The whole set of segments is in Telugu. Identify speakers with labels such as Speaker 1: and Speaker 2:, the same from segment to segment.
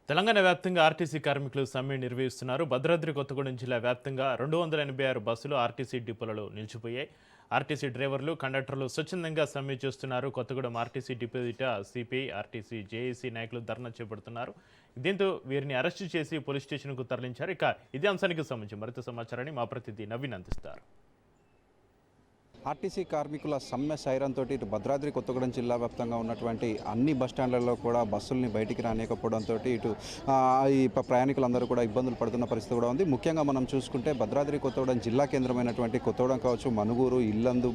Speaker 1: తెలంగాణ వ్యాప్తంగా ఆర్టీసీ కార్మికులు సమ్మె నిర్వహిస్తున్నారు. భద్రాద్రి కొత్తగూడెం జిల్లా వ్యాప్తంగా 286 బస్సులు ఆర్టీసీ డిపోలలో నిలిచిపోయాయి. ఆర్టీసీ డ్రైవర్లు, కండక్టర్లు స్వచ్ఛందంగా సమ్మె చేస్తున్నారు. కొత్తగూడెం ఆర్టీసీ డిపో ఎదుట సిపిఐ, ఆర్టీసీ జేఏసీ నాయకులు ధర్నా చేపడుతున్నారు. దీంతో వీరిని అరెస్టు చేసి పోలీస్ స్టేషన్కు తరలించారు. ఇక ఇదే అంశానికి సంబంధించి మరింత సమాచారాన్ని మా ప్రతినిధి నవీన్ అందిస్తారు.
Speaker 2: ఆర్టీసీ కార్మికుల సమ్మె సైరన్తో ఇటు భద్రాద్రి కొత్తగూడెం జిల్లా వ్యాప్తంగా ఉన్నటువంటి అన్ని బస్టాండ్లలో కూడా బస్సుల్ని బయటికి రానియకపోవడంతో ఇటు ఈ ప్రయాణికులందరూ కూడా ఇబ్బందులు పడుతున్న పరిస్థితి కూడా ఉంది. ముఖ్యంగా మనం చూసుకుంటే భద్రాద్రి కొత్తగూడెం జిల్లా కేంద్రమైనటువంటి కొత్తగూడెం కావచ్చు, మనుగూరు, ఇల్లందు,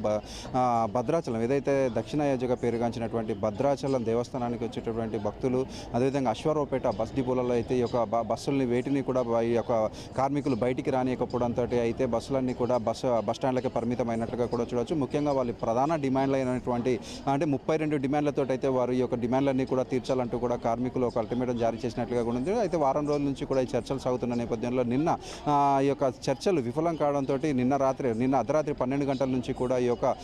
Speaker 2: భద్రాచలం ఏదైతే దక్షిణాయోధ్యగా పేరుగాంచినటువంటి భద్రాచలం దేవస్థానానికి వచ్చేటటువంటి భక్తులు, అదేవిధంగా అశ్వారావుపేట బస్ డిపోలలో అయితే ఈ యొక్క బస్సుల్ని వేటిని కూడా ఈ యొక్క కార్మికులు బయటికి రానియకపోవడంతో అయితే బస్సులన్నీ కూడా బస్టాండ్లకే పరిమితమైనట్లుగా కూడా చూడవచ్చు. ముఖ్యంగా వాళ్ళ ప్రధాన డిమాండ్లు అయినటువంటి అంటే 32 డిమాండ్లతో అయితే వారు ఈ యొక్క డిమాండ్లన్నీ కూడా తీర్చాలంటూ కూడా కార్మికులు ఒక అల్టిమేటం జారీ చేసినట్లుగా కూడా ఉంది. అయితే వారం రోజుల నుంచి కూడా ఈ చర్చలు సాగుతున్న నేపథ్యంలో నిన్న ఈ యొక్క చర్చలు విఫలం కావడంతో నిన్న అర్ధరాత్రి 12 గంటల నుంచి కూడా ఈ యొక్క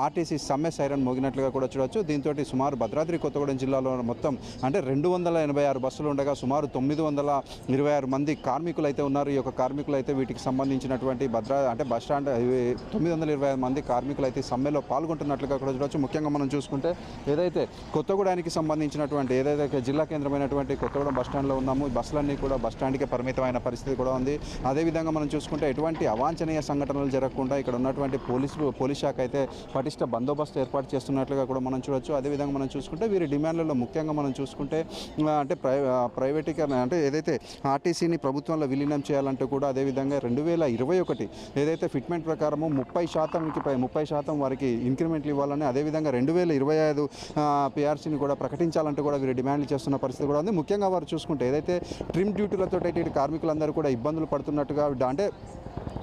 Speaker 2: ఆర్టీసీ సమ్మె సైరన్ మోగినట్లుగా కూడా చూడవచ్చు. దీంతో సుమారు భద్రాద్రి కొత్తగూడెం జిల్లాలో మొత్తం అంటే 286 బస్సులు ఉండగా సుమారు 926 మంది కార్మికులు అయితే ఉన్నారు. ఈ యొక్క కార్మికులు అయితే వీటికి సంబంధించినటువంటి బస్ స్టాండ్ 925 మంది కార్మికులు అయితే సమ్మెలో పాల్గొంటున్నట్లుగా కూడా చూడవచ్చు. ముఖ్యంగా మనం చూసుకుంటే ఏదైతే కొత్తగూడానికి సంబంధించినటువంటి ఏదైతే జిల్లా కేంద్రమైనటువంటి కొత్తగూడెం బస్టాండ్లో ఉన్నామో ఈ బస్సులన్నీ కూడా బస్టాండ్కే పరిమితమైన పరిస్థితి కూడా ఉంది. అదేవిధంగా మనం చూసుకుంటే ఎటువంటి అవాంఛనీయ సంఘటనలు జరగకుండా ఇక్కడ ఉన్నటువంటి పోలీస్ శాఖ అయితే పటిష్ట బందోబస్తు ఏర్పాటు చేస్తున్నట్లుగా కూడా మనం చూడవచ్చు. అదేవిధంగా మనం చూసుకుంటే వీరి డిమాండ్లలో ముఖ్యంగా మనం చూసుకుంటే అంటే ప్రైవేటీకరణ అంటే ఏదైతే ఆర్టీసీని ప్రభుత్వంలో విలీనం చేయాలంటూ కూడా అదేవిధంగా 2021 ఏదైతే ఫిట్మెంట్ ప్రకారము 30% వారికి ఇంక్రిమెంట్లు ఇవ్వాలని, అదేవిధంగా 2025 పిఆర్సీని కూడా ప్రకటించాలంటూ కూడా వీరు డిమాండ్లు చేస్తున్న పరిస్థితి కూడా ఉంది. ముఖ్యంగా వారు చూసుకుంటే ఏదైతే ట్రిమ్ డ్యూటీలతో అయితే కార్మికులందరూ కూడా ఇబ్బందులు పడుతున్నట్టుగా అంటే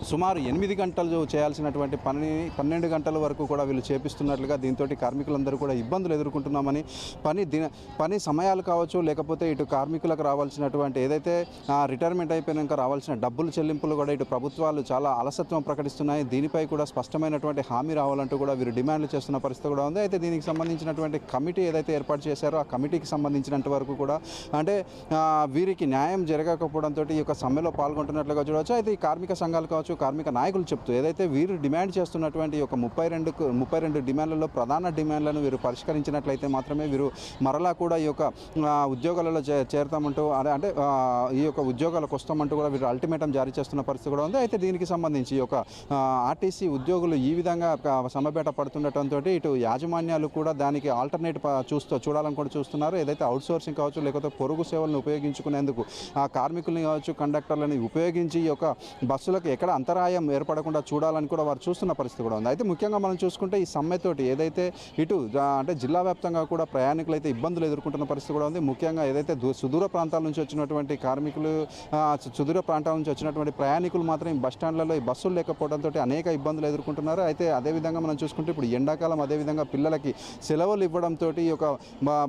Speaker 2: సుమారు 8 గంటలు చేయాల్సినటువంటి పని 12 గంటల వరకు కూడా వీళ్ళు చేపిస్తున్నట్లుగా దీంతో కార్మికులందరూ కూడా ఇబ్బందులు ఎదుర్కొంటున్నామని, పని సమయాలు కావచ్చు, లేకపోతే ఇటు కార్మికులకు రావాల్సినటువంటి ఏదైతే రిటైర్మెంట్ అయిపోయినాక రావాల్సిన డబ్బులు చెల్లింపులు కూడా ఇటు ప్రభుత్వాలు చాలా అలసత్వం ప్రకటిస్తున్నాయి. దీనిపై కూడా స్పష్టమైనటువంటి హామీ రావాలంటూ కూడా వీరు డిమాండ్లు చేస్తున్న పరిస్థితి కూడా ఉంది. అయితే దీనికి సంబంధించినటువంటి కమిటీ ఏదైతే ఏర్పాటు చేశారో ఆ కమిటీకి సంబంధించినంత వరకు కూడా అంటే వీరికి న్యాయం జరగకపోవడంతో ఈ యొక్క సమ్మెలో పాల్గొంటున్నట్లుగా చూడవచ్చు. అయితే ఈ కార్మిక సంఘాలు కావచ్చు, కార్మిక నాయకులు చెప్తూ ఏదైతే వీరు డిమాండ్ చేస్తున్నటువంటి ఒక 32 డిమాండ్లలో ప్రధాన డిమాండ్లను వీరు పరిష్కరించినట్లయితే మాత్రమే వీరు మరలా కూడా ఈ యొక్క ఉద్యోగాలలో చేరతామంటూ అంటే ఈ యొక్క ఉద్యోగాలకు వస్తామంటూ కూడా వీరు అల్టిమేటం జారీ చేస్తున్న పరిస్థితి కూడా ఉంది. అయితే దీనికి సంబంధించి ఈ యొక్క ఆర్టీసీ ఉద్యోగులు ఈ విధంగా సమ్మెపేట పడుతుండటంతో ఇటు యాజమాన్యాలు కూడా దానికి ఆల్టర్నేట్ చూడాలని కూడా చూస్తున్నారు. ఏదైతే అవుట్సోర్సింగ్ కావచ్చు, లేకపోతే పొరుగు సేవలను ఉపయోగించుకునేందుకు ఆ కార్మికుల్ని కావచ్చు, కండక్టర్లని ఉపయోగించి ఈ యొక్క బస్సులకు ఎక్కడ అంతరాయం ఏర్పడకుండా చూడాలని కూడా వారు చూస్తున్న పరిస్థితి కూడా ఉంది. అయితే ముఖ్యంగా మనం చూసుకుంటే ఈ సమ్మెతోటి ఏదైతే ఇటు అంటే జిల్లా వ్యాప్తంగా కూడా ప్రయాణికులు అయితే ఇబ్బందులు ఎదుర్కొంటున్న పరిస్థితి కూడా ఉంది. ముఖ్యంగా ఏదైతే సుదూర ప్రాంతాల నుంచి వచ్చినటువంటి కార్మికులు, సుదూర ప్రాంతాల నుంచి వచ్చినటువంటి ప్రయాణికులు మాత్రం ఈ బస్టాండ్లలో ఈ బస్సులు లేకపోవడంతో అనేక ఇబ్బందులు ఎదుర్కొంటున్నారు. అయితే అదేవిధంగా మనం చూసుకుంటే ఇప్పుడు ఎండాకాలం, అదేవిధంగా పిల్లలకి సెలవులు ఇవ్వడంతో ఈ యొక్క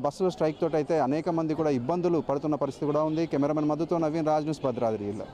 Speaker 2: బస్సుల స్ట్రైక్ తోటి అయితే అనేక మంది కూడా ఇబ్బందులు పడుతున్న పరిస్థితి కూడా ఉంది. కెమెరామెన్ మధుతో నవీన్, రాజ్ న్యూస్, భద్రాద్రి జిల్లా.